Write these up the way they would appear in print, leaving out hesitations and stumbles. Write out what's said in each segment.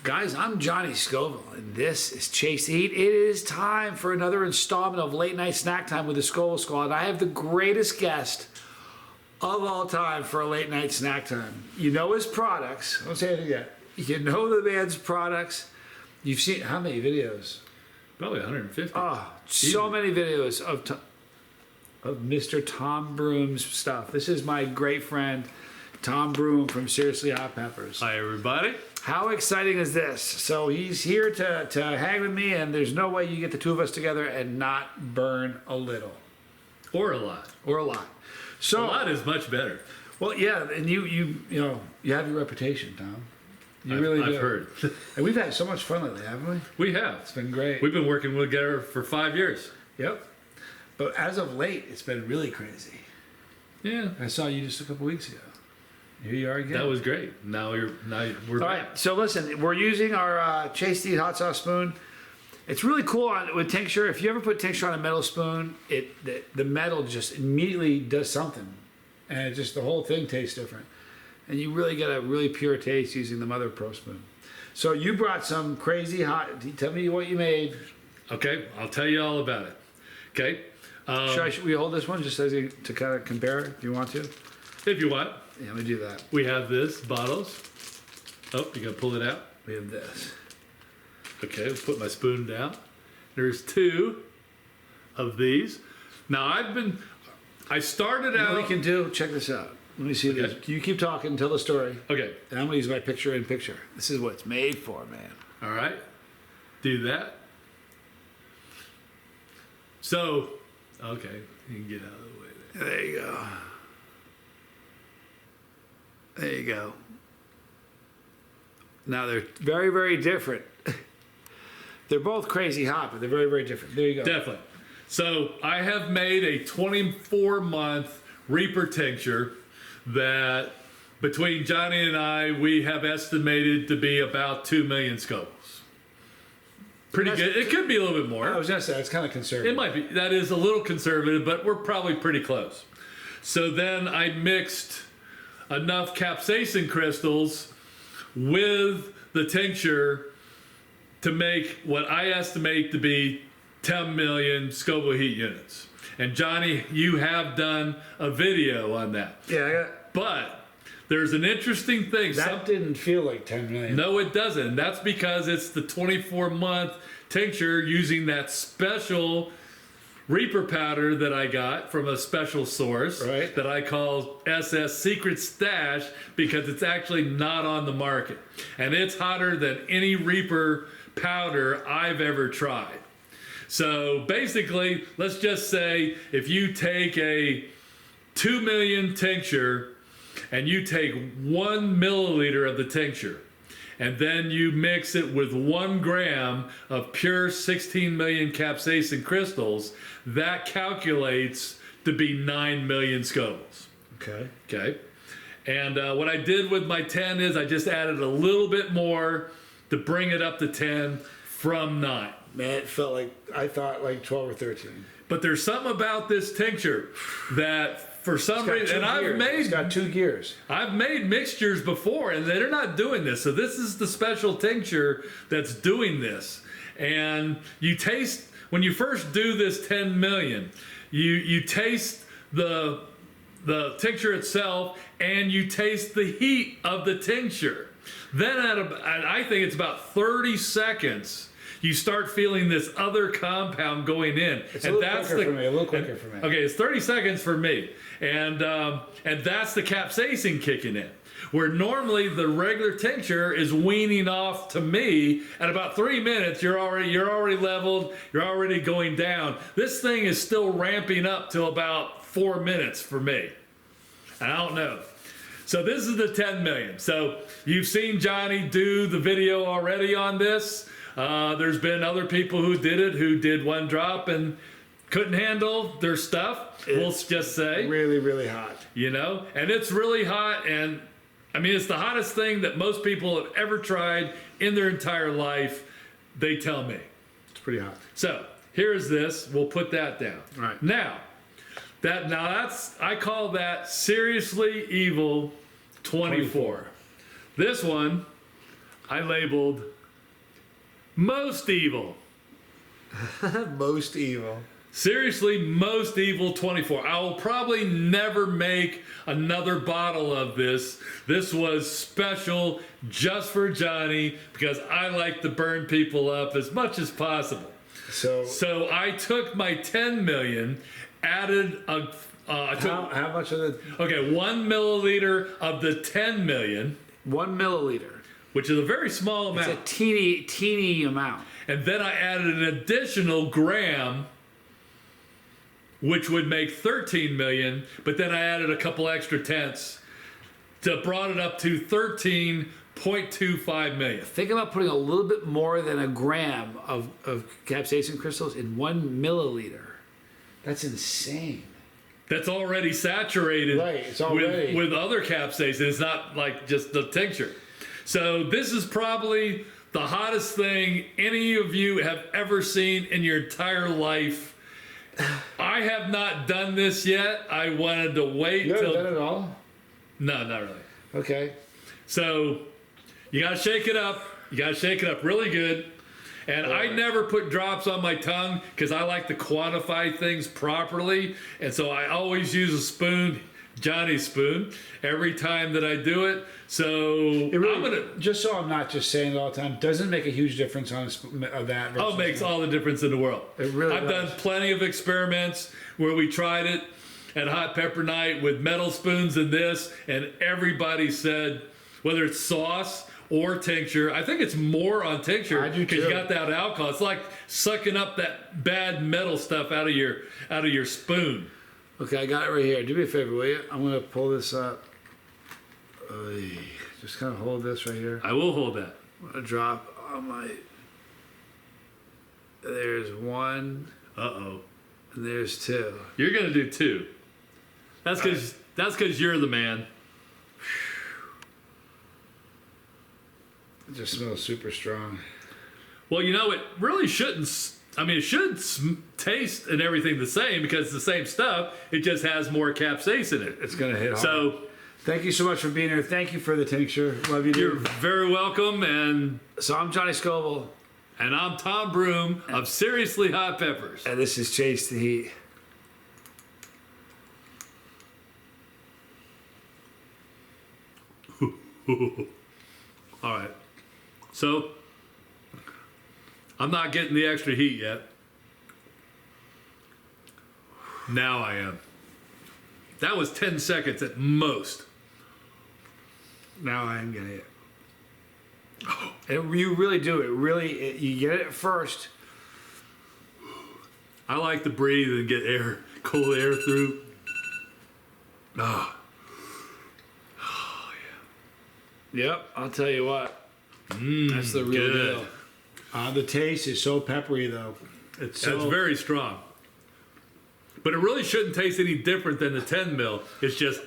Guys, I'm Johnny Scoville, and this is Chase to Eat. It is time for another installment of Late Night Snack Time with the Scoville Squad. I have the greatest guest of all time for a Late Night Snack Time. You know his products. Don't say anything yet. You know the man's products. You've seen how many videos? Probably 150. Oh, so many videos of Mr. Tom Broom's stuff. This is my great friend, Tom Broom from Seriously Hot Peppers. Hi, everybody. How exciting is this? So he's here to hang with me, and there's no way you get the two of us together and not burn a little. Or a lot. Or a lot. So, A lot is much better. Well, yeah, and you have your reputation, Tom. You really do. I've heard. And we've had so much fun lately, haven't we? We have. It's been great. We've been working together for 5 years. Yep. But as of late, it's been really crazy. Yeah. I saw you just a couple weeks ago. Here you are again. That was great. Now we're All back. right. So listen, we're using our Chase to Eat hot sauce spoon. It's really cool with tincture. If you ever put tincture on a metal spoon, the metal just immediately does something, and it just the whole thing tastes different. And you really get a really pure taste using the Mother Pro spoon. So you brought some crazy hot. Tell me what you made. Okay, I'll tell you all about it. Okay. Should we hold this one just as to kind of compare it? Do you want to? If you want. Yeah, let me do that. We have this, bottles. Oh, you gotta pull it out. We have this. Okay, I'll put my spoon down. There's 2 of these. Now I started You know out. what we can do? Check this out. Let me see Okay. this. You keep talking, tell the story. Okay. And I'm gonna use my picture-in-picture. This is what it's made for, man. All right. Do that. So, okay, you can get out of the way there. There you go. There you go. Now they're very, very different. They're both crazy hot, but they're very, very different. There you go. Definitely. So I have made a 24-month Reaper tincture that between Johnny and I, we have estimated to be about 2 million scopoes. Pretty good. It could be a little bit more. I was gonna say it's kind of conservative. It might be. That is a little conservative, but we're probably pretty close. So then I mixed enough capsaicin crystals with the tincture to make what I estimate to be 10 million Scoville heat units. And Johnny, you have done a video on that. Yeah, I got. But there's an interesting thing. That didn't feel like 10 million. No, it doesn't. That's because it's the 24-month tincture using that special Reaper powder that I got from a special source, right, that I call SS Secret Stash, because it's actually not on the market. And it's hotter than any Reaper powder I've ever tried. So basically, let's just say if you take a 2 million tincture and you take 1 milliliter of the tincture, and then you mix it with 1 gram of pure 16 million capsaicin crystals, that calculates to be 9 million scopoes. Okay. Okay. And what I did with my 10 is I just added a little bit more to bring it up to 10 from 9. Man, it felt like, I thought like 12 or 13. But there's something about this tincture that for some reason, and It's got 2 gears. I've made mixtures before and they're not doing this. So this is the special tincture that's doing this. And you taste, when you first do this 10 million, you taste the tincture itself and you taste the heat of the tincture. Then I think it's about 30 seconds, you start feeling this other compound going in. It's a little quicker for me. Okay, it's 30 seconds for me. And that's the capsaicin kicking in. Where normally the regular tincture is weaning off to me at about 3 minutes, you're already leveled, you're already going down. This thing is still ramping up till about 4 minutes for me. I don't know. So this is the 10 million. So you've seen Johnny do the video already on this. There's been other people who did 1 drop and couldn't handle their stuff. We'll just say really, really hot. You know, and it's really hot, and I mean it's the hottest thing that most people have ever tried in their entire life. They tell me it's pretty hot. So here's this. We'll put that down. All right. Now that's I call that Seriously Evil 24. This one I labeled most evil. Most evil. Seriously, most evil 24. I will probably never make another bottle of this. This was special just for Johnny because I like to burn people up as much as possible. So I took my 10 million, added a. How much of the? Okay, 1 milliliter of the 10 million. 1 milliliter. Which is a very small amount. It's a teeny amount. And then I added an additional gram, which would make 13 million, but then I added a couple extra tenths to brought it up to 13.25 million. Think about putting a little bit more than a gram of capsaicin crystals in 1 milliliter. That's insane. That's already saturated it's already. With other capsaicin. It's not like just the tincture. So this is probably the hottest thing any of you have ever seen in your entire life. I have not done this yet. I wanted to wait You haven't till... done it all? No, not really. Okay. So you gotta shake it up. You gotta shake it up really good. And I never put drops on my tongue because I like to quantify things properly. And so I always use a spoon, Johnny's spoon, every time that I do it. So I'm gonna just so I'm not just saying it all the time. Doesn't make a huge difference on of that. Oh, it makes all the difference in the world. It really I've does. done plenty of experiments where we tried it at Hot Pepper Night with metal spoons and this, and everybody said, whether it's sauce or tincture, I think it's more on tincture I do because you too. got that alcohol. It's like sucking up that bad metal stuff out of your spoon. Okay, I got it right here. Do me a favor, will you? I'm gonna pull this up. Just kind of hold this right here. I will hold that. I'm gonna drop on my. There's one. Uh-oh. And there's two. You're gonna do two. That's because you're the man. It just smells super strong. Well, you know, it really shouldn't. I mean, it should taste and everything the same because it's the same stuff. It just has more capsaicin in it. It's gonna hit hard. So, thank you so much for being here. Thank you for the tincture. Love you, you're dude. very welcome. And So I'm Johnny Scoble, I'm Tom Broom of Seriously Hot Peppers. and this is Chase the Heat. All right. So, I'm not getting the extra heat yet. Now I am. That was 10 seconds at most. Now I am getting it. And you really do it. Really, you get it at first. I like to breathe and get air, cold air through. Oh. Yep, I'll tell you what. That's the real good. deal. The taste is so peppery, though. It's That's very strong. But it really shouldn't taste any different than the 10 mil. It's just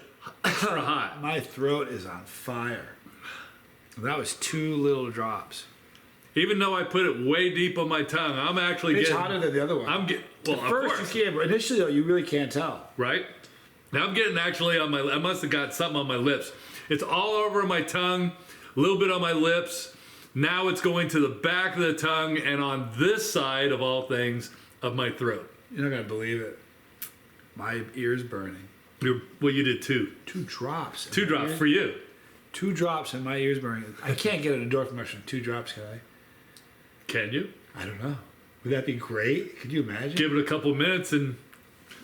extra hot. My throat is on fire. That was 2 little drops. Even though I put it way deep on my tongue, I'm actually It's getting... hotter than the other one. I'm getting... Well, At of first course. you can't, but initially though, you really can't tell. Right? Now I'm getting actually on my... I must have got something on my lips. It's all over my tongue, a little bit on my lips. Now it's going to the back of the tongue and on this side, of all things, of my throat. You're not gonna believe it. My ear's burning. Well, you did 2. 2 drops. 2 drops for you. 2 drops and my ear's burning. I can't get an endorphin rush from 2 drops, can I? Can you? I don't know. Would that be great? Could you imagine? Give it a couple minutes and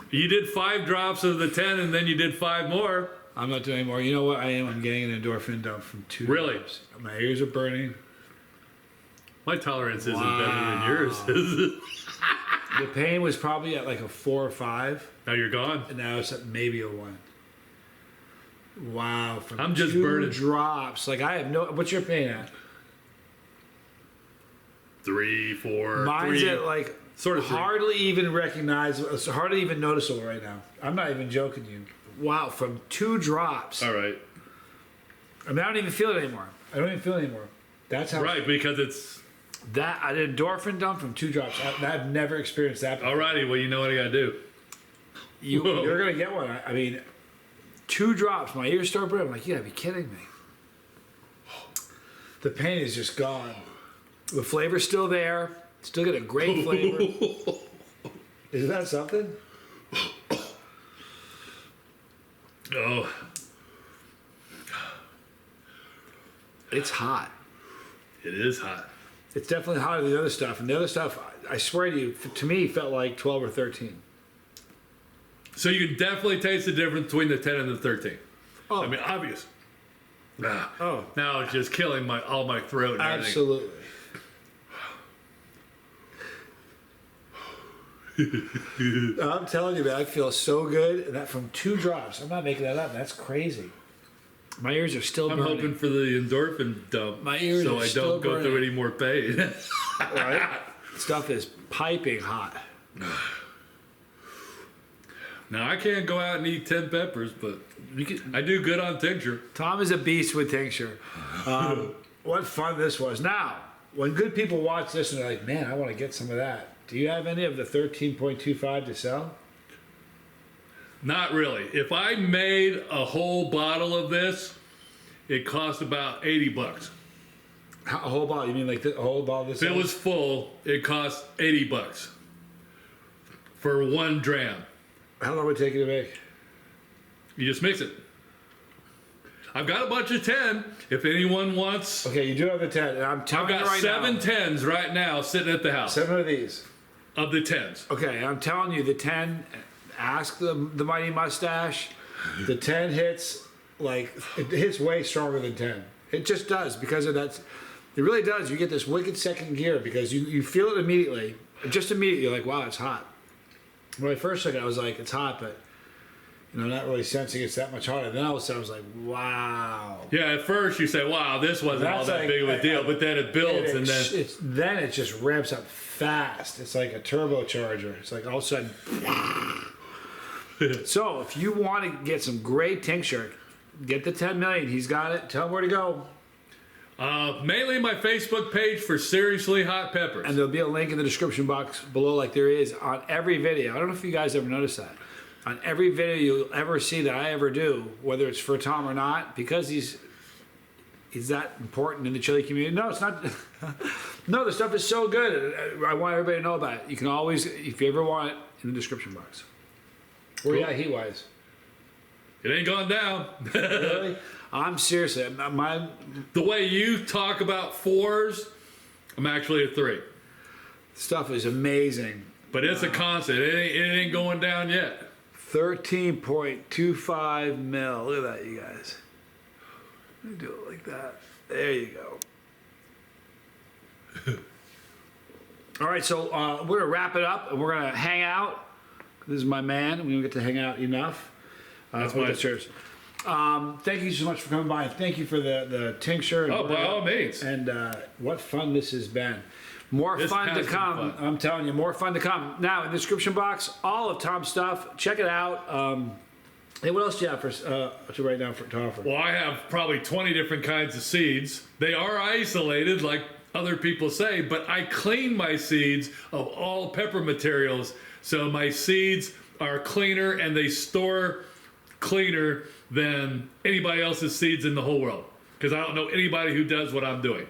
you did 5 drops of the 10 and then you did 5 more. I'm not doing anymore. You know what I am? I'm getting an endorphin dump from 2 Really? drops. My ears are burning. My tolerance isn't Wow. better than yours, is it? The pain was probably at like a 4 or 5, Now you're gone. and now it's at maybe a 1. Wow. From I'm just 2 burning. drops. Like I have no. What's your pain at? 3, 4, Mine's 3. at like Sort of 3. hardly even recognizable. It's hardly even noticeable right now. I'm not even joking you. Wow. From 2 drops. All right. I mean, I don't even feel it anymore. I don't even feel it anymore. That's how. Right, because it's... That an endorphin dump from 2 drops. I've never experienced that before. Alrighty, well, you know what I gotta do. Whoa. You're gonna get one. I mean, 2 drops. My ears start burning. I'm like, you gotta be kidding me. The pain is just gone. The flavor's still there. Still get a great flavor. Isn't that something? Oh. It's hot. It is hot. It's definitely hotter than the other stuff. And the other stuff, I swear to you, to me, felt like 12 or 13. So you can definitely taste the difference between the 10 and the 13. Oh. I mean, obvious. Oh. Now it's just killing all my throat and everything. Absolutely. I'm telling you, man, I feel so good. And that from 2 drops. I'm not making that up. That's crazy. My ears are still I'm burning. hoping for the endorphin dump. My ears so are I still don't go burning. through any more pain. Right? Stuff is piping hot. Now I can't go out and eat 10 peppers, but I do good on tincture. Tom is a beast with tincture. What fun this was. Now, when good people watch this and they're like, man, I want to get some of that. Do you have any of the 13.25 to sell? Not really. If I made a whole bottle of this, it cost about $80. A whole bottle? You mean like a whole bottle of this? If it was full, it cost $80 for 1 dram. How long would it take you to make? You just mix it. I've got a bunch of 10. If anyone wants, Okay, you do have the 10. And I'm telling I've got you right 7 now. 10s right now sitting at the house 7 of these. of the 10s. Okay, I'm telling you, the 10, ask the Mighty Mustache. The 10 hits, like, it hits way stronger than 10. It just does because of that. It really does. You get this wicked second gear because you feel it immediately. Just immediately, you're like, wow, it's hot. When I first took it, I was like, it's hot, but, not really sensing it's that much hotter. Then all of a sudden, I was like, wow. Yeah, at first you say, wow, this wasn't all That's that like- big of a deal, but then it builds and then... Then it just ramps up fast. It's like a turbocharger. It's like all of a sudden. So if you want to get some great tincture, get the 10 million. He's got it. Tell him where to go. Mainly my Facebook page for Seriously Hot Peppers. And there'll be a link in the description box below, like there is on every video. I don't know if you guys ever noticed that. On every video you'll ever see that I ever do, whether it's for Tom or not, because he's that important in the chili community. No, it's not. No, the stuff is so good. I want everybody to know about it. You can always, if you ever want it, in the description box. Where you at heat-wise? It ain't gone down. Really? I'm seriously, The way you talk about 4s, I'm actually a 3. stuff is amazing. But it's a constant. It ain't going down yet. 13.25 mil. Look at that, you guys. Let me do it like that. There you go. All right, so we're going to wrap it up, and we're going to hang out. This is my man. We don't get to hang out enough. That's my yours. Thank you so much for coming by. And thank you for the tincture. And Oh, by all means. And what fun this has been. More This fun has to been come. fun. I'm telling you, more fun to come. Now, in the description box, all of Tom's stuff. Check it out. Hey, what else do you have to write down to offer? Well, I have probably 20 different kinds of seeds. They are isolated, like other people say, but I clean my seeds of all pepper materials. So my seeds are cleaner and they store cleaner than anybody else's seeds in the whole world. Because I don't know anybody who does what I'm doing.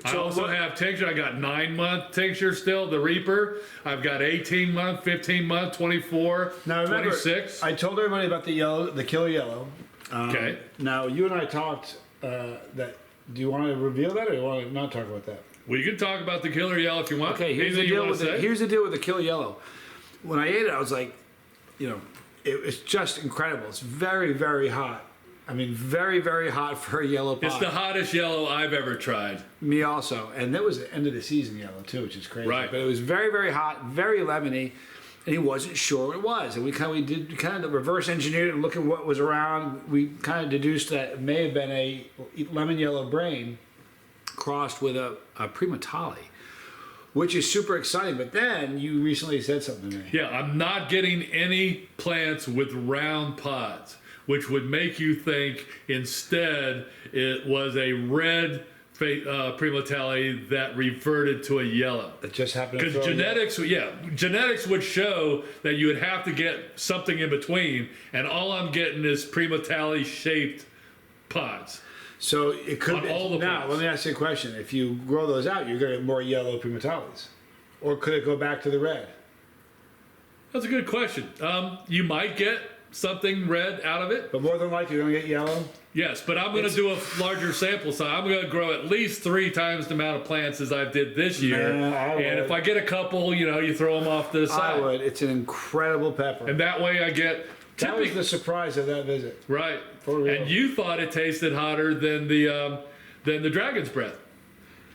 I So also what- have tincture. I got 9-month tincture still, the Reaper. I've got 18-month, 15-month, 24, Now remember, 26. I told everybody about the killer yellow. Okay. Now you and I talked that. Do you want to reveal that, or do you want to not talk about that? We can talk about the killer yellow if you want. Okay, here's the Anything you deal wanna with say? here's the deal with the killer yellow. When I ate it, I was like, it's just incredible. It's very, very hot. I mean, very, very hot for a yellow pot. It's the hottest yellow I've ever tried. Me also, and that was the end of the season yellow too, which is crazy. Right. But it was very, very hot, very lemony, and he wasn't sure what it was. And we did reverse engineered it and look at what was around. We kind of deduced that it may have been a lemon yellow brain crossed with a primatale, which is super exciting. But then you recently said something to me. Yeah, I'm not getting any plants with round pods, which would make you think instead it was a red primatale that reverted to a yellow. It just happened to Because throw genetics would show that you would have to get something in between, and all I'm getting is primatale shaped pods. So it could On be. all the Now, plants. let me ask you a question. If you grow those out, you're going to get more yellow primatalis. Or could it go back to the red? That's a good question. You might get something red out of it. But more than likely, you're going to get yellow? Yes, but I'm going to do a larger sample size. I'm going to grow at least 3 times the amount of plants as I did this year. Man, I and would. if I get a couple, you throw them off to the side. I would. It's an incredible pepper. And that way I get That was the surprise of that visit. right. For real. And you thought it tasted hotter than the dragon's breath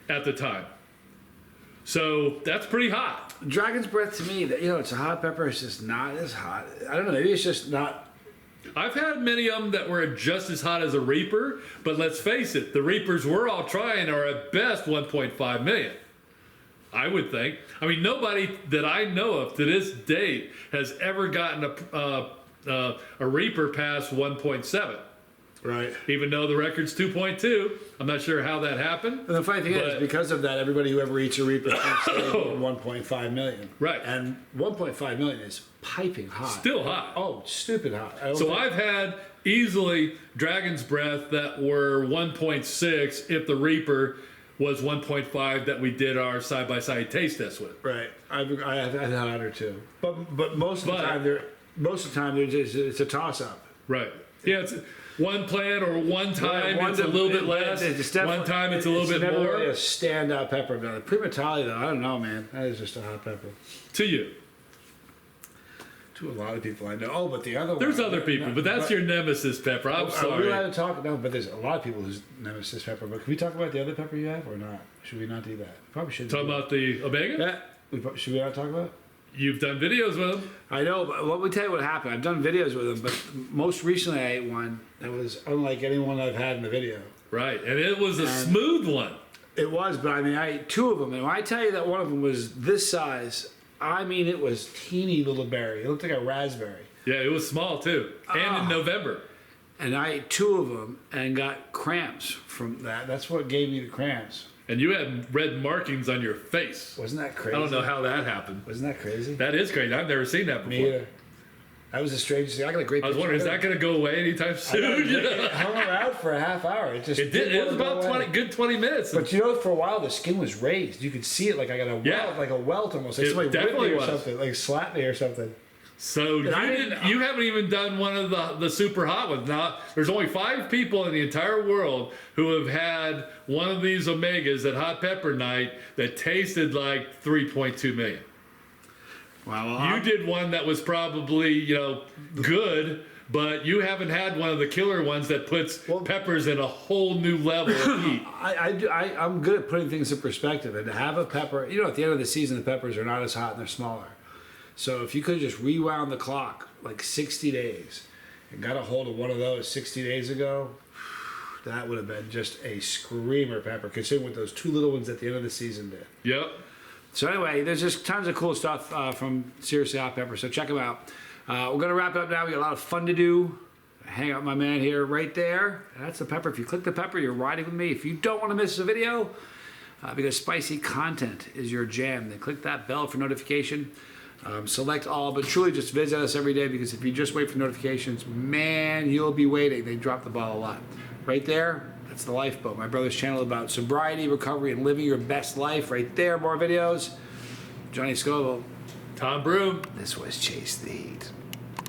at the time. So that's pretty hot. Dragon's breath to me, it's a hot pepper. It's just not as hot. I don't know. Maybe it's just not. I've had many of them that were just as hot as a Reaper, but let's face it, the Reapers we're all trying are at best 1.5 million. I would think. I mean, nobody that I know of to this date has ever gotten a Reaper past 1.7. Right. Even though the record's 2.2. I'm not sure how that happened. And the funny thing is, because of that, everybody who ever eats a Reaper thinks they get 1.5 million. Right. And 1.5 million is piping hot. Still hot. Oh, stupid hot. So I've had easily Dragon's Breath that were 1.6 if the Reaper was 1.5 that we did our side-by-side taste test with. Right. I've had hotter too. But most of the time it's a toss-up. Right. Yeah, it's one plant or one time it's a little bit less. One time it's a little bit never more. really a standout pepper. But the Primatali, though, I don't know, man. That is just a hot pepper. To you. To a lot of people I know. Oh, but the other one. There's other people, but that's your nemesis pepper. I'm Are we sorry. allowed to talk? No, but there's a lot of people whose nemesis pepper. But can we talk about the other pepper you have or not? Should we not do that? Probably shouldn't. Talking about the Omega? Yeah. Should we not talk about it? You've done videos with them. I know, but let me tell you what happened. I've done videos with them, but most recently I ate one that was unlike anyone I've had in the video. Right, and it was a smooth one. It was, but I mean, I ate 2 of them, and when I tell you that one of them was this size, I mean, it was teeny little berry. It looked like a raspberry. Yeah, it was small too, and in November. And I ate 2 of them and got cramps from that. That's what gave me the cramps. And you had red markings on your face. Wasn't that crazy? I don't know how that happened. Wasn't that crazy? That is crazy. I've never seen that before. Me either. That was the strangest thing. I got a great I was picture wondering, is of that it. going to go away anytime soon? It hung around for a half hour. It just It did. It was about 20 minutes. But for a while the skin was raised. You could see it like I got a welt, Yeah. like a welt almost. Like It somebody whipped definitely me or was. something, like slapped me or something. So you haven't even done one of the super hot ones. Now, there's only 5 people in the entire world who have had one of these Omegas at Hot Pepper Night that tasted like 3.2 million. Wow. Well, You did one that was probably, good, but you haven't had one of the killer ones that puts peppers in a whole new level of heat. I'm good at putting things in perspective, and to have a pepper, at the end of the season, the peppers are not as hot and they're smaller. So if you could just rewound the clock like 60 days and got a hold of one of those 60 days ago, that would have been just a screamer pepper, considering what those 2 little ones at the end of the season did. Yep. So anyway, there's just tons of cool stuff from Seriously Hot Pepper, so check them out. We're going to wrap it up now. We got a lot of fun to do. Hang out with my man here right there. That's the pepper. If you click the pepper, you're riding with me. If you don't want to miss a video, because spicy content is your jam, then click that bell for notification. Select all, but truly just visit us every day, because if you just wait for notifications, man, you'll be waiting. They drop the ball a lot. Right there, that's the Lifeboat, my brother's channel about sobriety, recovery, and living your best life. Right there, more videos. Johnny Scoville. Tom Broom. This was Chase the Heat.